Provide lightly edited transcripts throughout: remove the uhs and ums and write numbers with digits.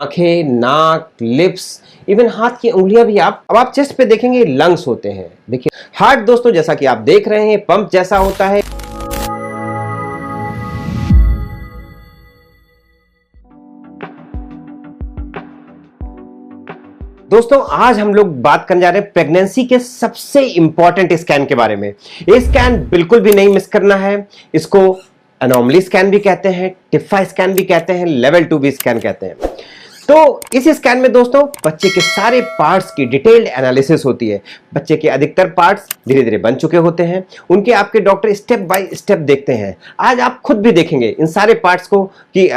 आंखें, नाक, lips, even हाथ की उंगलियां भी अब आप चेस्ट पे देखेंगे लंग्स होते हैं। देखिए हार्ट दोस्तों जैसा कि आप देख रहे हैं पंप जैसा होता है। दोस्तों आज हम लोग बात करने जा रहे हैं प्रेगनेंसी के सबसे इंपॉर्टेंट स्कैन के बारे में। ये स्कैन बिल्कुल भी नहीं मिस करना है। इसको एनोमली स्कैन भी कहते हैं, टिफा स्कैन भी कहते हैं, लेवल 2 भी स्कैन कहते हैं। तो इस स्कैन में दोस्तों बच्चे के सारे पार्ट्स की डिटेल्ड एनालिसिस होती है। बच्चे के अधिकतर पार्ट्स धीरे धीरे बन चुके होते हैं, उनके आपके डॉक्टर स्टेप बाय स्टेप देखते हैं। आज आप खुद भी देखेंगे इन सारे पार्ट्स को कि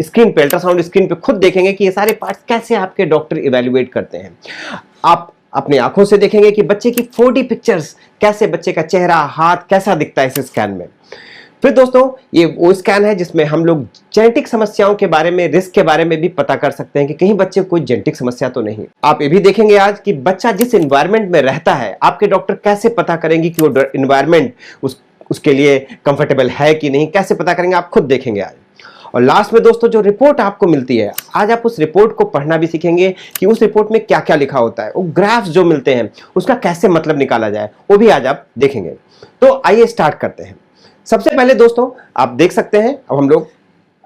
स्क्रीन पे, अल्ट्रासाउंड स्क्रीन पे खुद देखेंगे कि ये सारे पार्ट्स कैसे आपके डॉक्टर इवेल्युएट करते हैं। आप अपनी आंखों से देखेंगे कि बच्चे की 4D पिक्चर्स कैसे, बच्चे का चेहरा, हाथ कैसा दिखता है इस स्कैन में। फिर दोस्तों ये वो स्कैन है जिसमें हम लोग जेनेटिक समस्याओं के बारे में, रिस्क के बारे में भी पता कर सकते हैं कि कहीं बच्चे को कोई जेनेटिक समस्या तो नहीं। आप ये भी देखेंगे आज कि बच्चा जिस एनवायरनमेंट में रहता है, आपके डॉक्टर कैसे पता करेंगे कि वो एनवायरनमेंट उसके लिए कंफर्टेबल है कि नहीं, कैसे पता करेंगे, आप खुद देखेंगे आज। और लास्ट में दोस्तों जो रिपोर्ट आपको मिलती है, आज आप उस रिपोर्ट को पढ़ना भी सीखेंगे कि उस रिपोर्ट में क्या क्या लिखा होता है। वो ग्राफ्स जो मिलते हैं उसका कैसे मतलब निकाला जाए, वो भी आज आप देखेंगे। तो आइए स्टार्ट करते हैं। सबसे पहले दोस्तों आप देख सकते हैं, अब हम लोग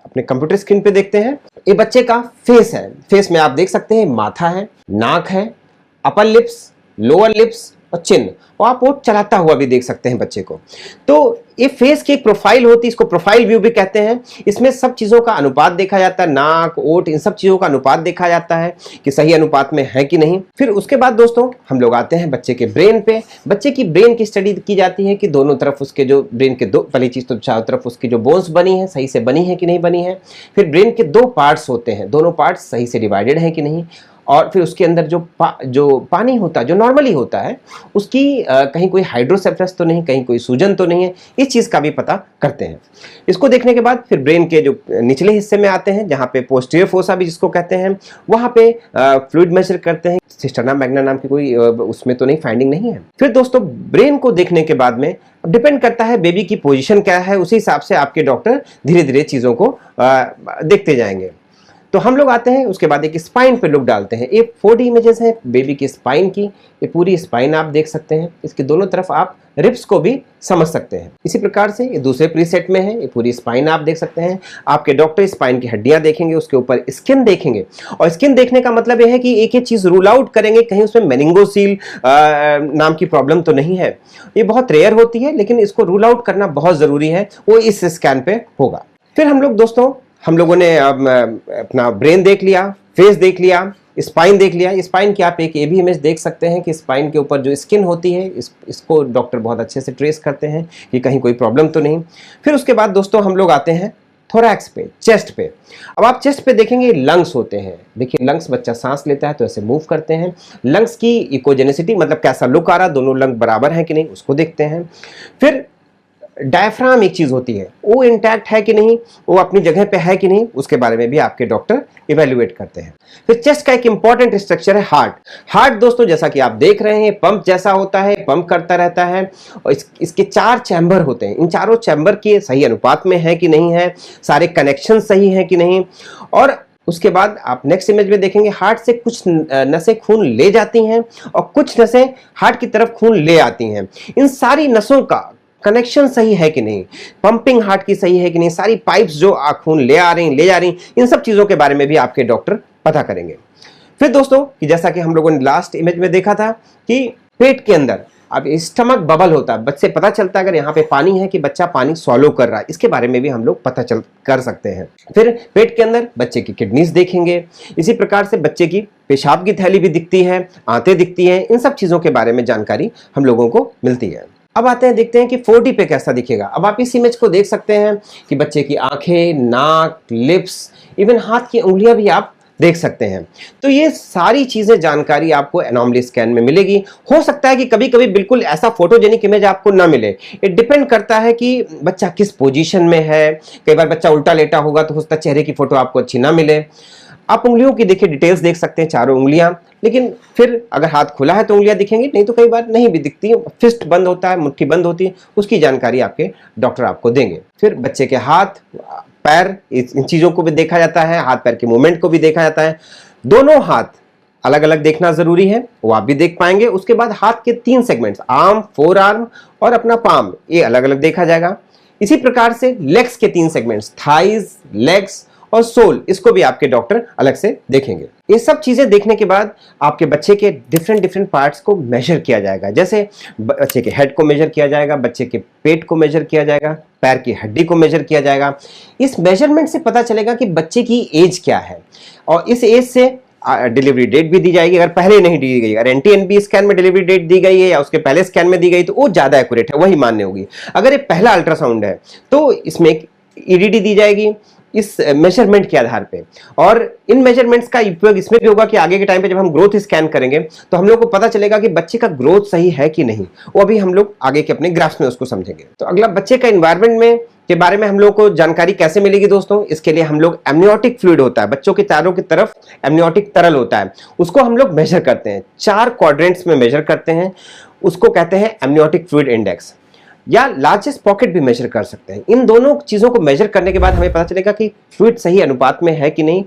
अपने कंप्यूटर स्क्रीन पे देखते हैं। ये बच्चे का फेस है। फेस में आप देख सकते हैं माथा है, नाक है, अपर लिप्स, लोअर लिप्स और चिन, और आप वो चलाता हुआ भी देख सकते हैं बच्चे को। तो ये फेस की एक प्रोफाइल होती है, इसको प्रोफाइल व्यू भी कहते हैं। इसमें सब चीजों का अनुपात देखा जाता है, नाक, ओठ, इन सब चीजों का अनुपात देखा जाता है कि सही अनुपात में है कि नहीं। फिर उसके बाद दोस्तों हम लोग आते हैं बच्चे के ब्रेन पे। बच्चे की ब्रेन की स्टडी की जाती है कि दोनों तरफ उसके जो ब्रेन के दो, पहली चीज तो चारों तरफ उसकी जो बोन्स बनी है सही से बनी है कि नहीं बनी है। फिर ब्रेन के 2 पार्ट्स होते हैं, दोनों पार्ट्स सही से डिवाइडेड है कि नहीं। और फिर उसके अंदर जो पानी होता है, जो नॉर्मली होता है, उसकी कहीं कोई हाइड्रोसेफलस तो नहीं, कहीं कोई सूजन तो नहीं है, इस चीज़ का भी पता करते हैं। इसको देखने के बाद फिर ब्रेन के जो निचले हिस्से में आते हैं, जहाँ पे पोस्टीरियर फोसा भी जिसको कहते हैं, वहाँ पे फ्लूइड मेजर करते हैं। सिस्टर्ना मैग्ना नाम की कोई उसमें तो नहीं, फाइंडिंग नहीं है। फिर दोस्तों ब्रेन को देखने के बाद में डिपेंड करता है बेबी की पोजीशन क्या है, उसी हिसाब से आपके डॉक्टर धीरे धीरे चीज़ों को देखते जाएंगे। तो हम लोग आते हैं उसके बाद एक स्पाइन पे लुक डालते हैं। ये 4D इमेजेस हैं बेबी की स्पाइन की। ये पूरी स्पाइन आप देख सकते हैं, इसके दोनों तरफ आप रिब्स को भी समझ सकते हैं। इसी प्रकार से ये दूसरे प्रीसेट में है, ये पूरी स्पाइन आप देख सकते हैं। आपके डॉक्टर स्पाइन की हड्डियां देखेंगे, उसके ऊपर स्किन देखेंगे, और स्किन देखने का मतलब ये है कि एक एक चीज रूल आउट करेंगे, कहीं उसमें मेनिंगोसील नाम की प्रॉब्लम तो नहीं है। ये बहुत रेयर होती है, लेकिन इसको रूल आउट करना बहुत जरूरी है, वो इस स्कैन पे होगा। फिर हम लोग दोस्तों, हम लोगों ने अपना ब्रेन देख लिया, फेस देख लिया, स्पाइन देख लिया। स्पाइन की आप एक ये भी इमेज देख सकते हैं कि स्पाइन के ऊपर जो स्किन होती है, इसको डॉक्टर बहुत अच्छे से ट्रेस करते हैं कि कहीं कोई प्रॉब्लम तो नहीं। फिर उसके बाद दोस्तों हम लोग आते हैं थोरैक्स पे, चेस्ट पे। अब आप चेस्ट पे देखेंगे लंग्स होते हैं। देखिए लंग्स, बच्चा सांस लेता है तो ऐसे मूव करते हैं। लंग्स की इकोजेनेसिटी मतलब कैसा लुक आ रहा, दोनों लंग बराबर हैं कि नहीं, उसको देखते हैं। फिर डायफ्राम एक चीज होती है, वो इंटैक्ट है कि नहीं, वो अपनी जगह पे है कि नहीं, उसके बारे में भी आपके डॉक्टर इवेल्युएट करते हैं। फिर चेस्ट का एक इंपॉर्टेंट स्ट्रक्चर है हार्ट। हार्ट दोस्तों जैसा कि आप देख रहे हैं पंप जैसा होता है, पंप करता रहता है, और इसके 4 चैम्बर होते हैं। इन चारों चैम्बर के सही अनुपात में है कि नहीं है, सारे कनेक्शन सही है कि नहीं। और उसके बाद आप नेक्स्ट इमेज में देखेंगे हार्ट से कुछ नसें खून ले जाती हैं और कुछ नसें हार्ट की तरफ खून ले आती हैं। इन सारी नसों का कनेक्शन सही है कि नहीं, पंपिंग हार्ट की सही है कि नहीं, सारी पाइप्स जो खून ले आ रही हैं, ले जा रही हैं, इन सब चीजों के बारे में भी आपके डॉक्टर पता करेंगे। फिर दोस्तों कि जैसा कि हम लोगों ने लास्ट इमेज में देखा था कि पेट के अंदर अब स्टमक बबल होता है, बच्चे पता चलता है अगर यहाँ पे पानी है कि बच्चा पानी स्वॉलो कर रहा है, इसके बारे में भी हम लोग पता कर सकते हैं। फिर पेट के अंदर बच्चे की किडनीज देखेंगे। इसी प्रकार से बच्चे की पेशाब की थैली भी दिखती है, आंतें दिखती हैं, इन सब चीजों के बारे में जानकारी हम लोगों को मिलती है। अब आते हैं, देखते हैं कि 4D पे कैसा दिखेगा। अब आप इस इमेज को देख सकते हैं कि बच्चे की आंखें, नाक, लिप्स, इवन हाथ की उंगलियां भी आप देख सकते हैं। तो ये सारी चीजें जानकारी आपको एनोमली स्कैन में मिलेगी। हो सकता है कि कभी कभी बिल्कुल ऐसा फोटोजेनिक इमेज आपको ना मिले, ये डिपेंड करता है कि बच्चा किस पोजीशन में है। कई बार बच्चा उल्टा लेटा होगा तो हो सकता है चेहरे की फोटो आपको अच्छी ना मिले। आप उंगलियों की देखिए डिटेल्स देख सकते हैं, चारों उंगलियां, लेकिन फिर अगर हाथ खुला है तो उंगलियां दिखेंगी, नहीं तो कई बार नहीं भी दिखती। फिस्ट बंद होता है, मुट्ठी बंद होती है, उसकी जानकारी आपके डॉक्टर आपको देंगे। फिर बच्चे के हाथ पैर, इन चीजों को भी देखा जाता है, हाथ पैर के मूवमेंट को भी देखा जाता है। दोनों हाथ अलग अलग देखना जरूरी है, वो आप भी देख पाएंगे। उसके बाद हाथ के 3 सेगमेंट्स, आर्म, फोर आर्म और अपना पाम, ये अलग अलग देखा जाएगा। इसी प्रकार से लेग्स के 3 सेगमेंट्स, थाइज, लेग्स और सोल, इसको भी आपके डॉक्टर अलग से देखेंगे। ये सब चीजें देखने के बाद आपके बच्चे के डिफरेंट पार्ट्स को मेजर किया जाएगा। जैसे बच्चे के हेड को मेजर किया जाएगा, बच्चे के पेट को मेजर किया जाएगा, पैर की हड्डी को मेजर किया जाएगा। इस मेजरमेंट से पता चलेगा कि बच्चे की एज क्या है, और इस एज से डिलीवरी डेट भी दी जाएगी। अगर पहले नहीं दी गई, अगर NT-NB स्कैन में डिलीवरी डेट दी गई है या उसके पहले स्कैन में दी गई, तो वो ज्यादा एक्यूरेट है, वही मान्य होगी। अगर ये पहला अल्ट्रासाउंड है तो इसमें एक EDD दी जाएगी इस मेजरमेंट के आधार पे। और इन मेजरमेंट्स का उपयोग इसमें भी होगा कि आगे के टाइम पे जब हम ग्रोथ स्कैन करेंगे तो हम लोग को पता चलेगा कि बच्चे का ग्रोथ सही है कि नहीं। वो अभी हम लोग आगे के अपने ग्राफ्स में उसको समझेंगे। तो अगला, बच्चे का एनवायरनमेंट में के बारे में हम लोग को जानकारी कैसे मिलेगी दोस्तों? इसके लिए हम लोग एमनियोटिक फ्लूइड होता है, बच्चों के चारों की तरफ एमनियोटिक तरल होता है, उसको हम लोग मेजर करते हैं, 4 क्वाड्रेंट्स में मेजर करते हैं। उसको कहते हैं एमनियोटिक फ्लूइड इंडेक्स, या लार्जेस्ट पॉकेट भी मेजर कर सकते हैं। इन दोनों चीजों को मेजर करने के बाद हमें पता चलेगा कि फ्लूइड सही अनुपात में है कि नहीं।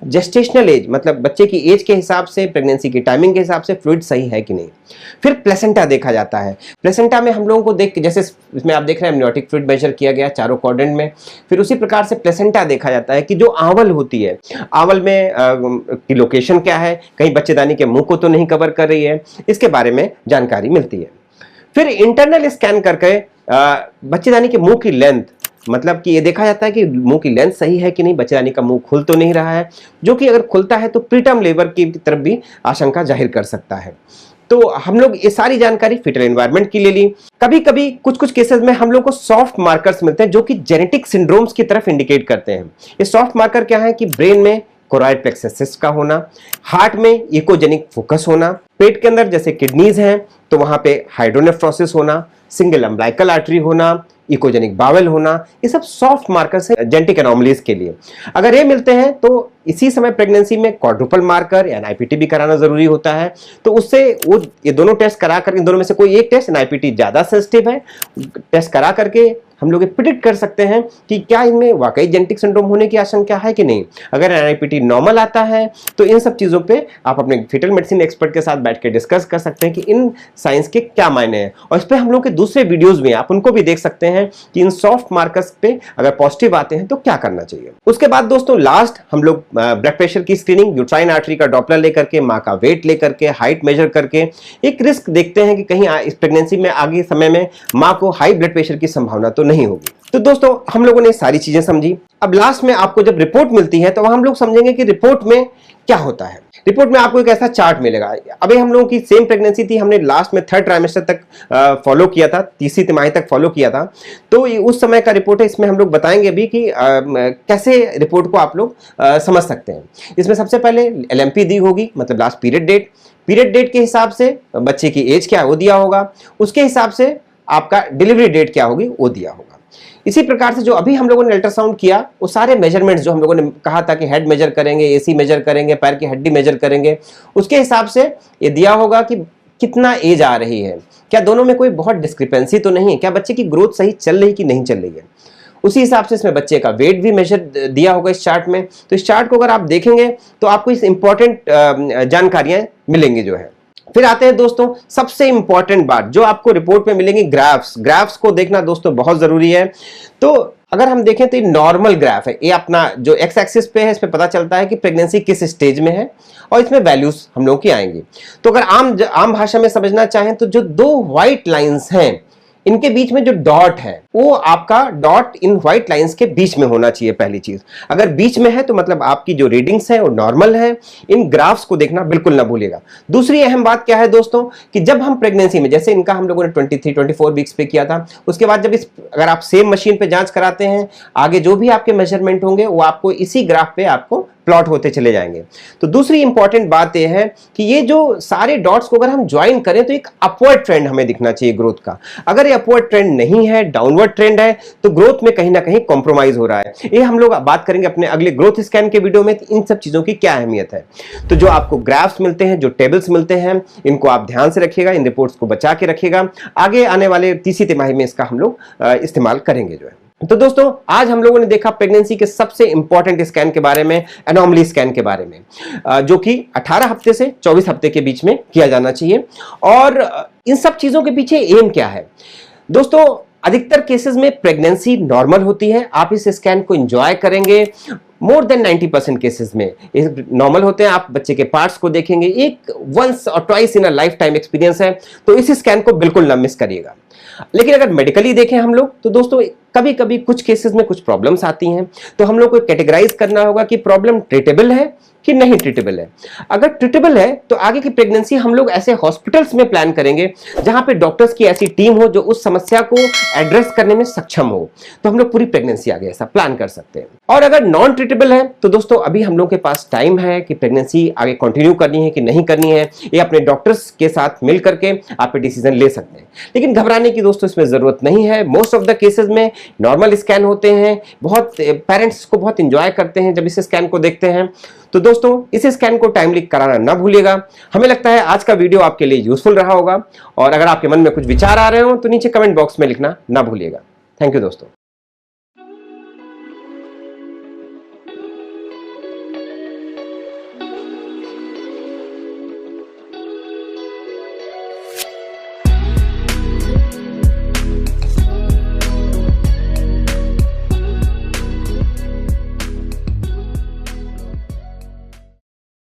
जेस्टेशनल एज, मतलब बच्चे की एज के हिसाब से, प्रेगनेंसी की टाइमिंग के हिसाब से फ्लूइड सही है कि नहीं। फिर प्लेसेंटा देखा जाता है। प्लेसेंटा में हम लोगों को देख के, जैसे इसमें आप देख रहे हैं एमनियोटिक फ्लूइड मेजर किया गया चारों क्वाड्रेंट में। फिर उसी प्रकार से प्लेसेंटा देखा जाता है कि जो आंवल होती है, आंवल में की लोकेशन क्या है, कहीं बच्चेदानी के मुंह को तो नहीं कवर कर रही है, इसके बारे में जानकारी मिलती है। फिर इंटरनल स्कैन करके बच्चेदानी के मुंह की लेंथ, मतलब कि ये देखा जाता है कि मुंह की लेंथ सही है कि नहीं, बच्चेदानी का मुंह खुल तो नहीं रहा है, जो कि अगर खुलता है तो प्रीटर्म लेबर की तरफ भी आशंका जाहिर कर सकता है। तो हम लोग ये सारी जानकारी फीटल एनवायरनमेंट की ले ली। कभी कभी कुछ केसेस में हम लोग को सॉफ्ट मार्कर्स मिलते हैं जो कि जेनेटिक सिंड्रोम्स की तरफ इंडिकेट करते हैं। ये सॉफ्ट मार्कर क्या है कि ब्रेन में कोरॉइड प्लेक्सस सिस्ट का होना, हार्ट में इकोजेनिक फोकस होना, पेट के अंदर जैसे किडनीज हैं तो वहां पे हाइड्रोनेफ्रोसिस होना, सिंगल अम्बिलिकल आर्टरी होना, इकोजेनिक बावेल होना, ये सब सॉफ्ट मार्कर्स हैं जेनेटिक एनोमलीज के लिए। अगर ये मिलते हैं तो इसी समय प्रेगनेंसी में क्वाड्रुपल मार्कर या NIPT भी कराना जरूरी होता है। तो उससे वो ये दोनों टेस्ट करा कर, इन दोनों में से कोई एक टेस्ट, NIPT ज्यादा सेंसिटिव है, टेस्ट करा करके हम लोग प्रिडिक्ट कर सकते हैं कि क्या इनमें वाकई जेनेटिक सिंड्रोम होने की आशंका है कि नहीं। अगर NIPT नॉर्मल आता है तो इन सब चीजों पे आप अपने फीटल मेडिसिन एक्सपर्ट के साथ बैठ के डिस्कस कर सकते हैं कि इन साइंस के क्या मायने हैं। और इस पे हम लोग के दूसरे वीडियोस में आप उनको भी देख सकते हैं कि इन सॉफ्ट मार्कर्स पे अगर पॉजिटिव आते हैं तो क्या करना चाहिए। उसके बाद दोस्तों लास्ट हम लोग ब्लड प्रेशर की स्क्रीनिंग, यूट्राइन आर्टरी का डॉपलर लेकर के, माँ का वेट लेकर के, हाइट मेजर करके एक रिस्क देखते हैं कि कहीं इस प्रेगनेंसी में आगे समय में माँ को हाई ब्लड प्रेशर की संभावना तो नहीं होगी। तो दोस्तों हम लोगों ने सारी चीजें समझी। अब लास्ट में आपको जब रिपोर्ट मिलती है तो हम लोग समझेंगे कि रिपोर्ट में क्या होता है। रिपोर्ट में आपको एक ऐसा चार्ट मिलेगा। अभी हम लोगों की सेम प्रेगनेंसी थी, हमने लास्ट में 3rd ट्राइमेस्टर तक फॉलो किया था, तीसरी तिमाही तक फॉलो किया था। तो उस समय का रिपोर्ट है, इसमें हम लोग बताएंगे भी कि कैसे रिपोर्ट को आप लोग समझ सकते हैं। इसमें सबसे पहले LMP दी होगी, मतलब लास्ट पीरियड डेट के हिसाब से बच्चे की एज क्या है वो दिया होगा, उसके हिसाब से आपका डिलीवरी डेट क्या होगी वो दिया होगा। इसी प्रकार से जो अभी हम लोगों ने अल्ट्रासाउंड किया वो सारे मेजरमेंट्स जो हम लोगों ने कहा था कि हेड मेजर करेंगे, AC मेजर करेंगे, पैर की हड्डी मेजर करेंगे, उसके हिसाब से ये दिया होगा कि कितना एज आ रही है, क्या दोनों में कोई बहुत डिस्क्रिपेंसी तो नहीं है, क्या बच्चे की ग्रोथ सही चल रही कि नहीं चल रही है। उसी हिसाब से इसमें बच्चे का वेट भी मेजर दिया होगा इस चार्ट में। तो इस चार्ट को अगर आप देखेंगे तो आपको इस इंपॉर्टेंट जानकारियां मिलेंगी जो है। फिर आते हैं दोस्तों सबसे इंपॉर्टेंट बात जो आपको रिपोर्ट में मिलेंगी, ग्राफ्स को देखना दोस्तों बहुत जरूरी है। तो अगर हम देखें तो ये नॉर्मल ग्राफ है, ये अपना जो एक्स एक्सिस पे है, इस पे पता चलता है कि प्रेगनेंसी किस स्टेज में है और इसमें वैल्यूज हम लोग की आएंगी। तो अगर आम भाषा में समझना चाहें तो जो 2 व्हाइट लाइंस हैं इनके बीच में जो डॉट है वो आपका डॉट इन व्हाइट लाइंस के बीच में होना चाहिए। पहली चीज, अगर बीच में है तो मतलब आपकी जो रीडिंग्स है वो नॉर्मल है। इन ग्राफ्स को देखना बिल्कुल ना भूलिएगा। दूसरी अहम बात क्या है दोस्तों कि जब हम प्रेगनेंसी में, जैसे इनका हम लोगों ने 23-24 वीक्स पे किया था, उसके बाद जब अगर आप सेम मशीन पे जांच कराते हैं, आगे जो भी आपके मेजरमेंट होंगे वो आपको इसी ग्राफ पे आपको प्लॉट होते चले जाएंगे। तो दूसरी इंपॉर्टेंट बात यह है कि ये जो सारे डॉट्स को अगर हम ज्वाइन करें तो एक अपवर्ड ट्रेंड हमें दिखना चाहिए ग्रोथ का। अगर ये अपवर्ड ट्रेंड नहीं है, डाउनवर्ड ट्रेंड है, तो ग्रोथ में कहीं ना कहीं कॉम्प्रोमाइज हो रहा है। ये हम लोग बात करेंगे अपने अगले ग्रोथ स्कैन के वीडियो में, इन सब चीजों की क्या अहमियत है। तो जो आपको ग्राफ्स मिलते हैं, जो टेबल्स मिलते हैं, इनको आप ध्यान से रखिएगा, इन रिपोर्ट्स को बचा के रखिएगा। आगे आने वाले तीसरी तिमाही में इसका हम लोग इस्तेमाल करेंगे जो है। तो दोस्तों आज हम लोगों ने देखा प्रेगनेंसी के सबसे इंपॉर्टेंट स्कैन के बारे में, एनोमली स्कैन के बारे में, जो कि 18 हफ्ते से 24 हफ्ते के बीच में किया जाना चाहिए। और इन सब चीजों के पीछे एम क्या है दोस्तों? अधिकतर केसेस में प्रेगनेंसी नॉर्मल होती है, आप इस स्कैन को एंजॉय करेंगे। मोर देन 90% केसेस में नॉर्मल होते हैं। आप बच्चे के पार्ट्स को देखेंगे, एक वंस और twice in a life time experience है, तो इस स्कैन को बिल्कुल ना मिस करिएगा। लेकिन अगर मेडिकली देखें हम लोग तो दोस्तों कभी कभी कुछ केसेस में कुछ प्रॉब्लम्स आती हैं, तो हम लोग को कैटेगराइज करना होगा कि प्रॉब्लम ट्रीटेबल है कि नहीं ट्रीटेबल है। अगर ट्रीटेबल है तो आगे की प्रेगनेंसी हम लोग ऐसे हॉस्पिटल्स में प्लान करेंगे जहां पे डॉक्टर्स की ऐसी टीम हो जो उस समस्या को एड्रेस करने में सक्षम हो, तो हम लोग पूरी प्रेगनेंसी आगे ऐसा प्लान कर सकते हैं। और अगर नॉन ट्रीटेबल है तो दोस्तों अभी हम लोग के पास टाइम है कि प्रेगनेंसी आगे कंटिन्यू करनी है कि नहीं करनी है, ये अपने डॉक्टर्स के साथ मिल करके आप डिसीजन ले सकते हैं। लेकिन घबराने की दोस्तों इसमें जरूरत नहीं है। मोस्ट ऑफ द केसेस में नॉर्मल स्कैन होते हैं। बहुत पेरेंट्स को बहुत इंजॉय करते हैं जब इस स्कैन को देखते हैं। तो दोस्तों इस स्कैन को टाइमली कराना ना भूलिएगा। हमें लगता है आज का वीडियो आपके लिए यूजफुल रहा होगा, और अगर आपके मन में कुछ विचार आ रहे हो तो नीचे कमेंट बॉक्स में लिखना ना भूलिएगा। थैंक यू दोस्तों।